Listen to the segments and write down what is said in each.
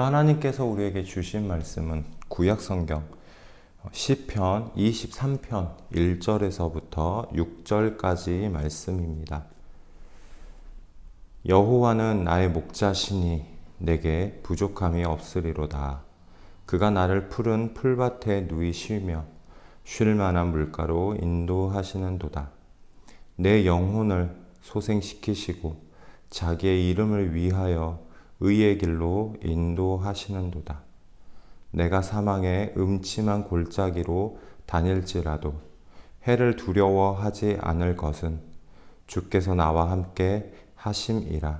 하나님께서 우리에게 주신 말씀은 구약성경 시편 23편 1절에서부터 6절까지 말씀입니다. 여호와는 나의 목자시니 내게 부족함이 없으리로다. 그가 나를 푸른 풀밭에 누이시며 쉴 만한 물가로 인도하시는도다. 내 영혼을 소생시키시고 자기의 이름을 위하여 의의 길로 인도하시는도다. 내가 사망의 음침한 골짜기로 다닐지라도 해를 두려워하지 않을 것은 주께서 나와 함께 하심이라.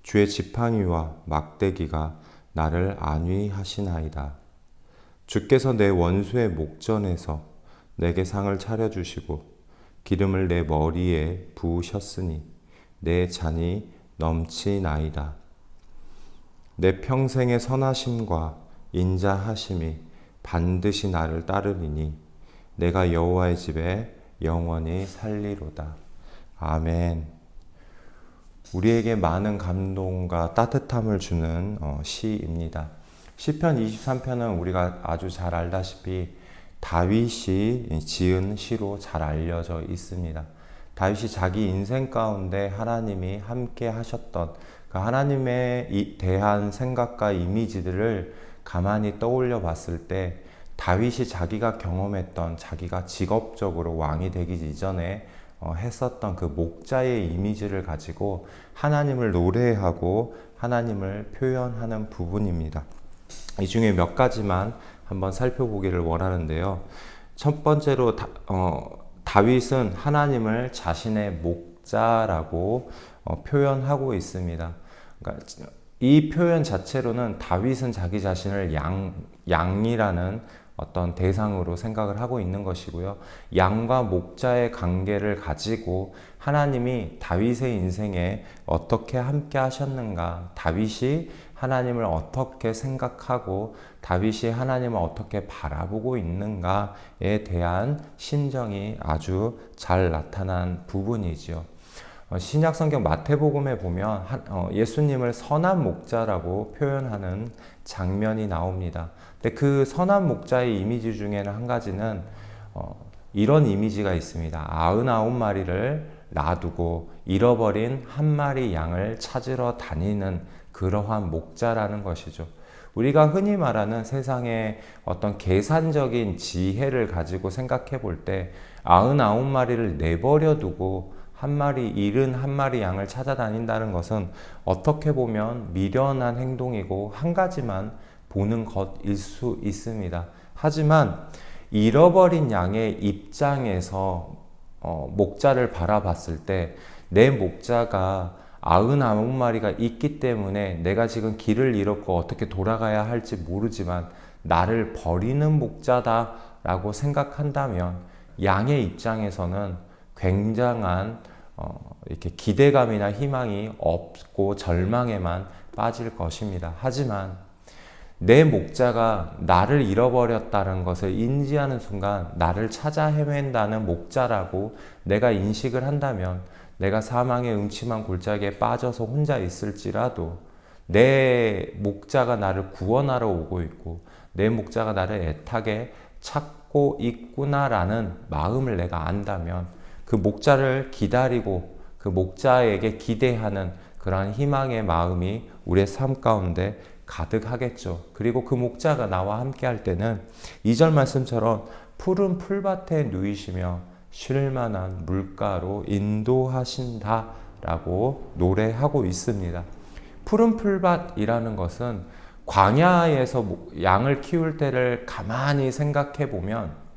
주의 지팡이와 막대기가 나를 안위하시나이다. 주께서 내 원수의 목전에서 내게 상을 차려주시고 기름을 내 머리에 부으셨으니 내 잔이 넘치나이다. 내 평생의 선하심과 인자하심이 반드시 나를 따르리니 내가 여호와의 집에 영원히 살리로다. 아멘. 우리에게 많은 감동과 따뜻함을 주는 시입니다. 시편 23편은 우리가 아주 잘 알다시피 다윗이 지은 시로 잘 알려져 있습니다. 다윗이 자기 인생 가운데 하나님이 함께 하셨던 그 하나님에 대한 생각과 이미지들을 가만히 떠올려 봤을 때 다윗이 자기가 경험했던 자기가 직업적으로 왕이 되기 이전에 했었던 그 목자의 이미지를 가지고 하나님을 노래하고 하나님을 표현하는 부분입니다. 이 중에 몇 가지만 한번 살펴보기를 원하는데요. 첫 번째로 다윗은 하나님을 자신의 목자라고 표현하고 있습니다. 그러니까 이 표현 자체로는 다윗은 자기 자신을 양이라는 어떤 대상으로 생각을 하고 있는 것이고요. 양과 목자의 관계를 가지고 하나님이 다윗의 인생에 어떻게 함께 하셨는가, 다윗이 하나님을 어떻게 생각하고 다윗이 하나님을 어떻게 바라보고 있는가에 대한 심정이 아주 잘 나타난 부분이지요. 신약 성경 마태복음에 보면 예수님을 선한 목자라고 표현하는 장면이 나옵니다. 근데 그 선한 목자의 이미지 중에는 한 가지는 이런 이미지가 있습니다. 99마리를 놔두고 잃어버린 한 마리 양을 찾으러 다니는 그러한 목자라는 것이죠. 우리가 흔히 말하는 세상의 어떤 계산적인 지혜를 가지고 생각해 볼 때 99마리를 내버려 두고 잃은 한 마리 양을 찾아다닌다는 것은 어떻게 보면 미련한 행동이고 한 가지만 보는 것일 수 있습니다. 하지만 잃어버린 양의 입장에서 목자를 바라봤을 때 내 목자가 99마리가 있기 때문에 내가 지금 길을 잃었고 어떻게 돌아가야 할지 모르지만 나를 버리는 목자다라고 생각한다면 양의 입장에서는 굉장한 이렇게 기대감이나 희망이 없고 절망에만 빠질 것입니다. 하지만 내 목자가 나를 잃어버렸다는 것을 인지하는 순간 나를 찾아 헤맨다는 목자라고 내가 인식을 한다면 내가 사망의 음침한 골짜기에 빠져서 혼자 있을지라도 내 목자가 나를 구원하러 오고 있고 내 목자가 나를 애타게 찾고 있구나라는 마음을 내가 안다면 그 목자를 기다리고 그 목자에게 기대하는 그러한 희망의 마음이 우리의 삶 가운데 가득하겠죠. 그리고 그 목자가 나와 함께 할 때는 2절 말씀처럼 푸른 풀밭에 누이시며 쉴 만한 물가로 인도하신다라고 노래하고 있습니다. 푸른 풀밭이라는 것은 광야에서 양을 키울 때를 가만히 생각해 보면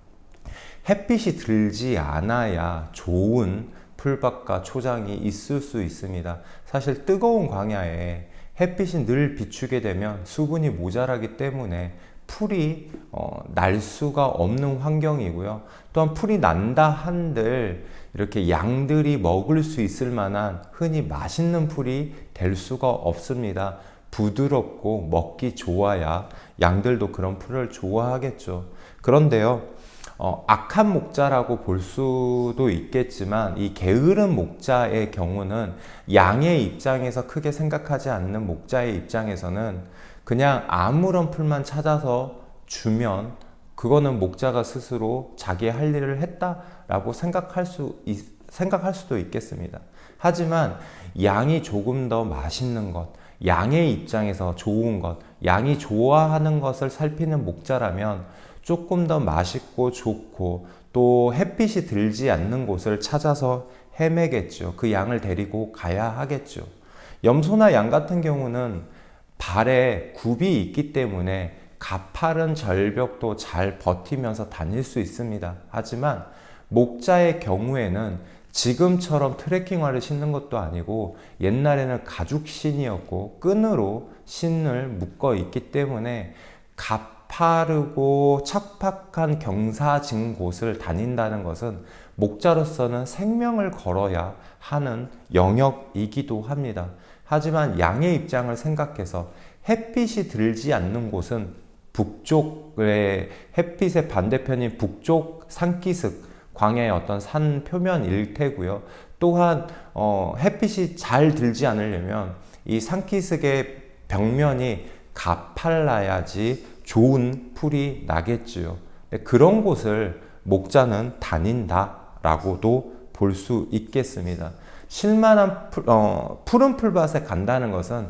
햇빛이 들지 않아야 좋은 풀밭과 초장이 있을 수 있습니다. 사실 뜨거운 광야에 햇빛이 늘 비추게 되면 수분이 모자라기 때문에 풀이 날 수가 없는 환경이고요. 또한 풀이 난다 한들 이렇게 양들이 먹을 수 있을 만한 흔히 맛있는 풀이 될 수가 없습니다. 부드럽고 먹기 좋아야 양들도 그런 풀을 좋아하겠죠. 그런데요, 악한 목자라고 볼 수도 있겠지만 이 게으른 목자의 경우는 양의 입장에서 크게 생각하지 않는 목자의 입장에서는 그냥 아무런 풀만 찾아서 주면 그거는 목자가 스스로 자기의 할 일을 했다라고 생각할 수도 있겠습니다. 하지만 양이 조금 더 맛있는 것, 양의 입장에서 좋은 것, 양이 좋아하는 것을 살피는 목자라면 조금 더 맛있고 좋고 또 햇빛이 들지 않는 곳을 찾아서 헤매겠죠. 그 양을 데리고 가야 하겠죠. 염소나 양 같은 경우는 발에 굽이 있기 때문에 가파른 절벽도 잘 버티면서 다닐 수 있습니다. 하지만 목자의 경우에는 지금처럼 트레킹화를 신는 것도 아니고 옛날에는 가죽신이었고 끈으로 신을 묶어 있기 때문에 가파르고 척박한 경사진 곳을 다닌다는 것은 목자로서는 생명을 걸어야 하는 영역이기도 합니다. 하지만 양의 입장을 생각해서 햇빛이 들지 않는 곳은 북쪽의 햇빛의 반대편인 북쪽 산기슭 광야의 어떤 산 표면일 테고요. 또한 햇빛이 잘 들지 않으려면 이 산기슭의 벽면이 가팔라야지 좋은 풀이 나겠지요. 그런 곳을 목자는 다닌다라고도 볼 수 있겠습니다. 쉴만한 푸른 풀밭에 간다는 것은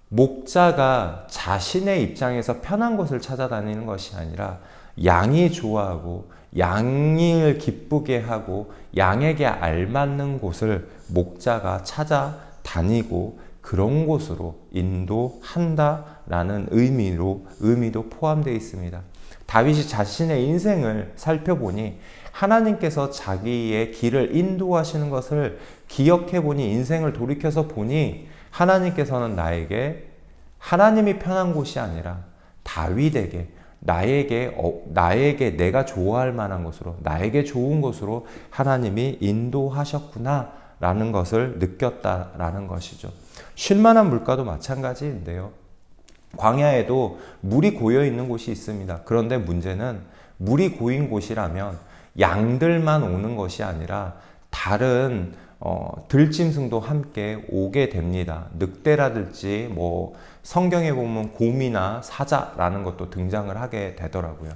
목자가 자신의 입장에서 편한 곳을 찾아다니는 것이 아니라 양이 좋아하고 양을 기쁘게 하고 양에게 알맞는 곳을 목자가 찾아다니고 그런 곳으로 인도한다라는 의미도 포함되어 있습니다. 다윗이 자신의 인생을 살펴보니 하나님께서 자기의 길을 인도하시는 것을 기억해 보니 인생을 돌이켜서 보니 하나님께서는 나에게 하나님이 편한 곳이 아니라 다윗에게 나에게 내가 좋아할 만한 곳으로 나에게 좋은 곳으로 하나님이 인도하셨구나 라는 것을 느꼈다라는 것이죠. 쉴만한 물가도 마찬가지인데요. 광야에도 물이 고여 있는 곳이 있습니다. 그런데 문제는 물이 고인 곳이라면 양들만 오는 것이 아니라 다른 들짐승도 함께 오게 됩니다. 늑대라든지 성경에 보면 곰이나 사자라는 것도 등장을 하게 되더라고요.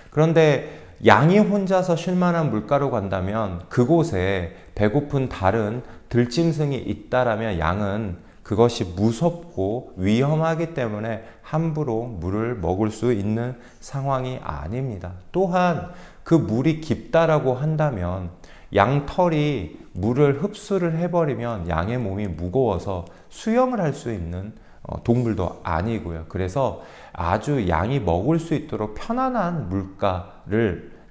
그런데 양이 혼자서 쉴만한 물가로 간다면 그곳에 배고픈 다른 들짐승이 있다라면 양은 그것이 무섭고 위험하기 때문에 함부로 물을 먹을 수 있는 상황이 아닙니다. 또한 그 물이 깊다라고 한다면 양털이 물을 흡수를 해버리면 양의 몸이 무거워서 수영을 할 수 있는 동물도 아니고요. 그래서 아주 양이 먹을 수 있도록 편안한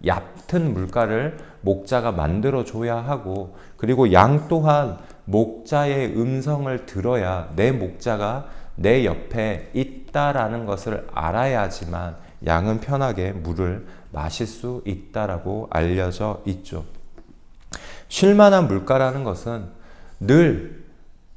얕은 물가를 목자가 만들어 줘야 하고, 그리고 양 또한 목자의 음성을 들어야 내 목자가 내 옆에 있다라는 것을 알아야지만 양은 편하게 물을 마실 수 있다라고 알려져 있죠. 쉴만한 물가라는 것은 늘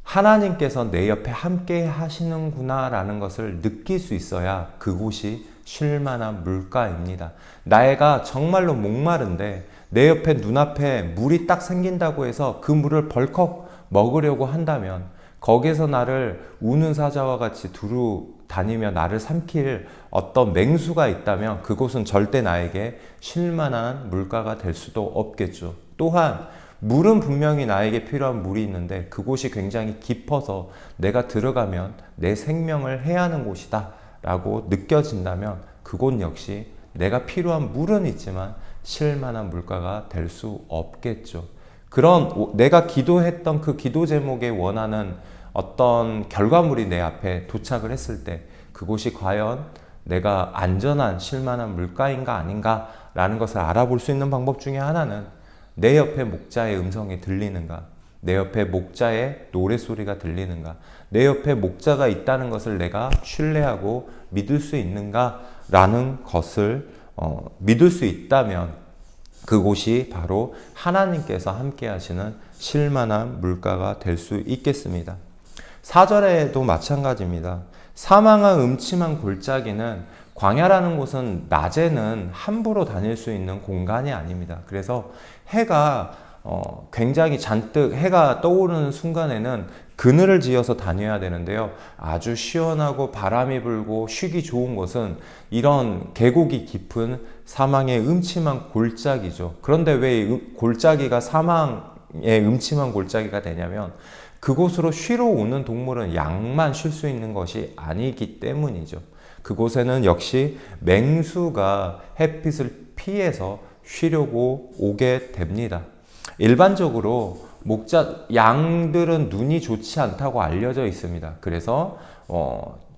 하나님께서 내 옆에 함께 하시는구나 라는 것을 느낄 수 있어야 그곳이 쉴만한 물가입니다. 내가 정말로 목마른데 내 옆에 눈앞에 물이 딱 생긴다고 해서 그 물을 벌컥 먹으려고 한다면 거기서 나를 우는 사자와 같이 두루 다니며 나를 삼킬 어떤 맹수가 있다면 그곳은 절대 나에게 쉴만한 물가가 될 수도 없겠죠. 또한 물은 분명히 나에게 필요한 물이 있는데 그곳이 굉장히 깊어서 내가 들어가면 내 생명을 해하는 곳이다 라고 느껴진다면 그곳 역시 내가 필요한 물은 있지만 쉴만한 물가가 될 수 없겠죠. 그런 내가 기도했던 그 기도 제목에 원하는 어떤 결과물이 내 앞에 도착을 했을 때 그곳이 과연 내가 안전한 쉴만한 물가인가 아닌가 라는 것을 알아볼 수 있는 방법 중에 하나는 내 옆에 목자의 음성이 들리는가, 내 옆에 목자의 노랫소리가 들리는가, 내 옆에 목자가 있다는 것을 내가 신뢰하고 믿을 수 있는가 라는 것을 믿을 수 있다면 그곳이 바로 하나님께서 함께 하시는 쉴만한 물가가 될 수 있겠습니다. 4절에도 마찬가지입니다. 사망한 음침한 골짜기는 광야라는 곳은 낮에는 함부로 다닐 수 있는 공간이 아닙니다. 그래서 해가 굉장히 잔뜩 해가 떠오르는 순간에는 그늘을 지어서 다녀야 되는데요. 아주 시원하고 바람이 불고 쉬기 좋은 곳은 이런 계곡이 깊은 사망의 음침한 골짜기죠. 그런데 왜 골짜기가 사망의 음침한 골짜기가 되냐면 그곳으로 쉬러 오는 동물은 양만 쉴 수 있는 것이 아니기 때문이죠. 그곳에는 역시 맹수가 햇빛을 피해서 쉬려고 오게 됩니다. 일반적으로 양들은 눈이 좋지 않다고 알려져 있습니다. 그래서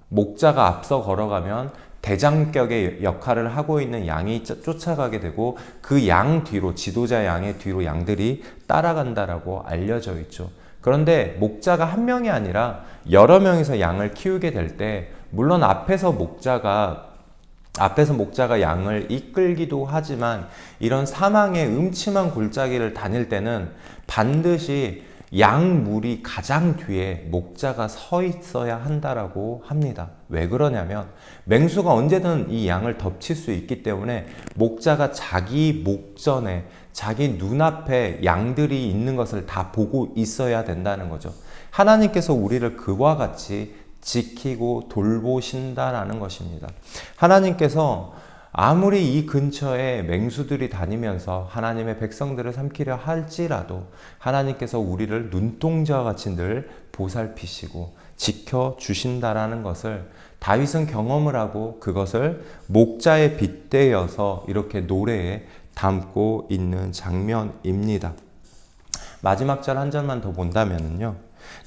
목자가 앞서 걸어가면 대장격의 역할을 하고 있는 양이 쫓아가게 되고 그 양 뒤로, 지도자 양의 뒤로 양들이 따라간다라고 알려져 있죠. 그런데 목자가 한 명이 아니라 여러 명이서 양을 키우게 될 때 물론 앞에서 목자가 양을 이끌기도 하지만 이런 사망의 음침한 골짜기를 다닐 때는 반드시 양 무리 가장 뒤에 목자가 서 있어야 한다라고 합니다. 왜 그러냐면 맹수가 언제든 이 양을 덮칠 수 있기 때문에 목자가 자기 목전에 자기 눈앞에 양들이 있는 것을 다 보고 있어야 된다는 거죠. 하나님께서 우리를 그와 같이 지키고 돌보신다라는 것입니다. 하나님께서 아무리 이 근처에 맹수들이 다니면서 하나님의 백성들을 삼키려 할지라도 하나님께서 우리를 눈동자와 같이 늘 보살피시고 지켜주신다라는 것을 다윗은 경험을 하고 그것을 목자에 빗대어서 이렇게 노래에 담고 있는 장면입니다. 마지막 절 한 절만 더 본다면요.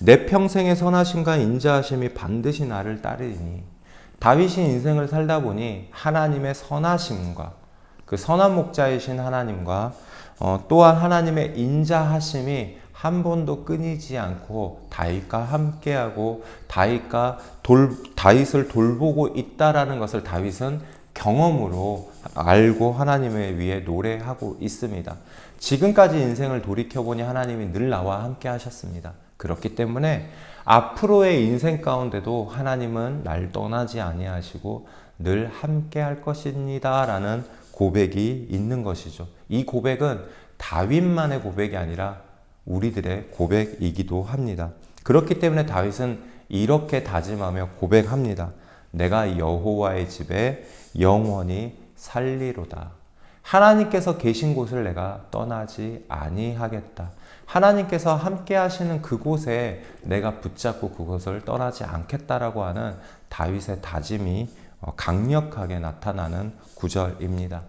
내 평생의 선하심과 인자하심이 반드시 나를 따르리니. 다윗이 인생을 살다 보니 하나님의 선하심과 그 선한 목자이신 하나님과 또한 하나님의 인자하심이 한 번도 끊이지 않고 다윗과 함께하고 다윗을 돌보고 있다라는 것을 다윗은 경험으로 알고 하나님을 위해 노래하고 있습니다. 지금까지 인생을 돌이켜보니 하나님이 늘 나와 함께 하셨습니다. 그렇기 때문에 앞으로의 인생 가운데도 하나님은 날 떠나지 아니하시고 늘 함께 할 것입니다 라는 고백이 있는 것이죠. 이 고백은 다윗만의 고백이 아니라 우리들의 고백이기도 합니다. 그렇기 때문에 다윗은 이렇게 다짐하며 고백합니다. 내가 여호와의 집에 영원히 살리로다. 하나님께서 계신 곳을 내가 떠나지 아니하겠다. 하나님께서 함께 하시는 그곳에 내가 붙잡고 그곳을 떠나지 않겠다라고 하는 다윗의 다짐이 강력하게 나타나는 구절입니다.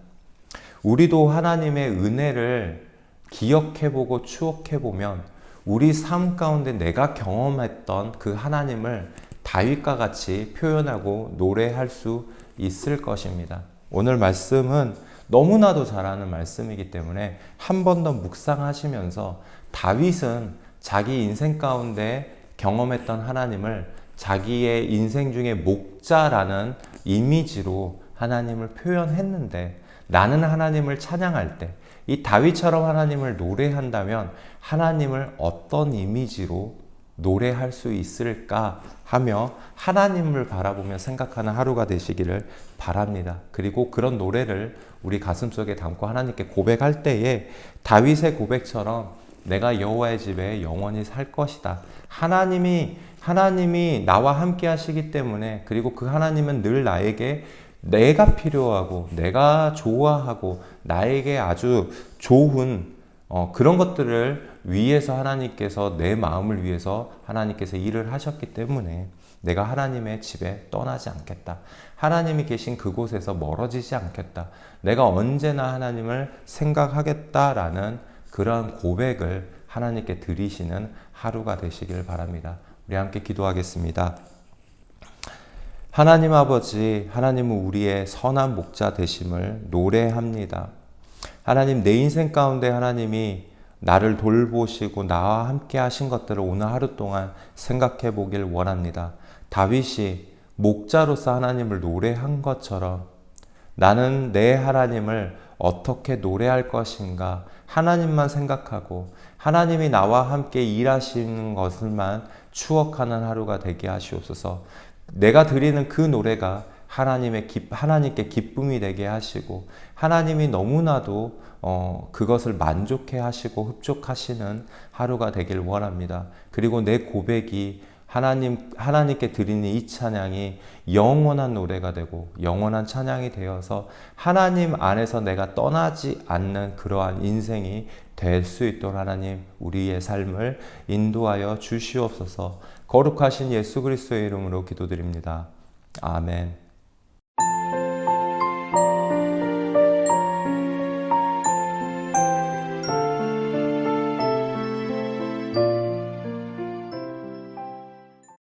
우리도 하나님의 은혜를 기억해보고 추억해보면 우리 삶 가운데 내가 경험했던 그 하나님을 다윗과 같이 표현하고 노래할 수 있을 것입니다. 오늘 말씀은 너무나도 잘 아는 말씀이기 때문에 한 번 더 묵상하시면서 다윗은 자기 인생 가운데 경험했던 하나님을 자기의 인생 중에 목자라는 이미지로 하나님을 표현했는데 나는 하나님을 찬양할 때 이 다윗처럼 하나님을 노래한다면 하나님을 어떤 이미지로 노래할 수 있을까 하며 하나님을 바라보며 생각하는 하루가 되시기를 바랍니다. 그리고 그런 노래를 우리 가슴속에 담고 하나님께 고백할 때에 다윗의 고백처럼 내가 여호와의 집에 영원히 살 것이다. 하나님이 나와 함께 하시기 때문에 그리고 그 하나님은 늘 나에게 내가 필요하고 내가 좋아하고 나에게 아주 좋은 그런 것들을 위해서 하나님께서 내 마음을 위해서 하나님께서 일을 하셨기 때문에 내가 하나님의 집에 떠나지 않겠다. 하나님이 계신 그곳에서 멀어지지 않겠다. 내가 언제나 하나님을 생각하겠다라는 그러한 고백을 하나님께 드리시는 하루가 되시길 바랍니다. 우리 함께 기도하겠습니다. 하나님 아버지, 하나님은 우리의 선한 목자 되심을 노래합니다. 하나님, 내 인생 가운데 하나님이 나를 돌보시고 나와 함께 하신 것들을 오늘 하루 동안 생각해 보길 원합니다. 다윗이 목자로서 하나님을 노래한 것처럼 나는 내 하나님을 어떻게 노래할 것인가 하나님만 생각하고 하나님이 나와 함께 일하시는 것을만 추억하는 하루가 되게 하시옵소서. 내가 드리는 그 노래가 하나님께 기쁨이 되게 하시고 하나님이 너무나도 그것을 만족해 하시고 흡족하시는 하루가 되길 원합니다. 그리고 내 고백이 하나님께 드리는 이 찬양이 영원한 노래가 되고 영원한 찬양이 되어서 하나님 안에서 내가 떠나지 않는 그러한 인생이 될 수 있도록 하나님 우리의 삶을 인도하여 주시옵소서. 거룩하신 예수 그리스도의 이름으로 기도드립니다. 아멘.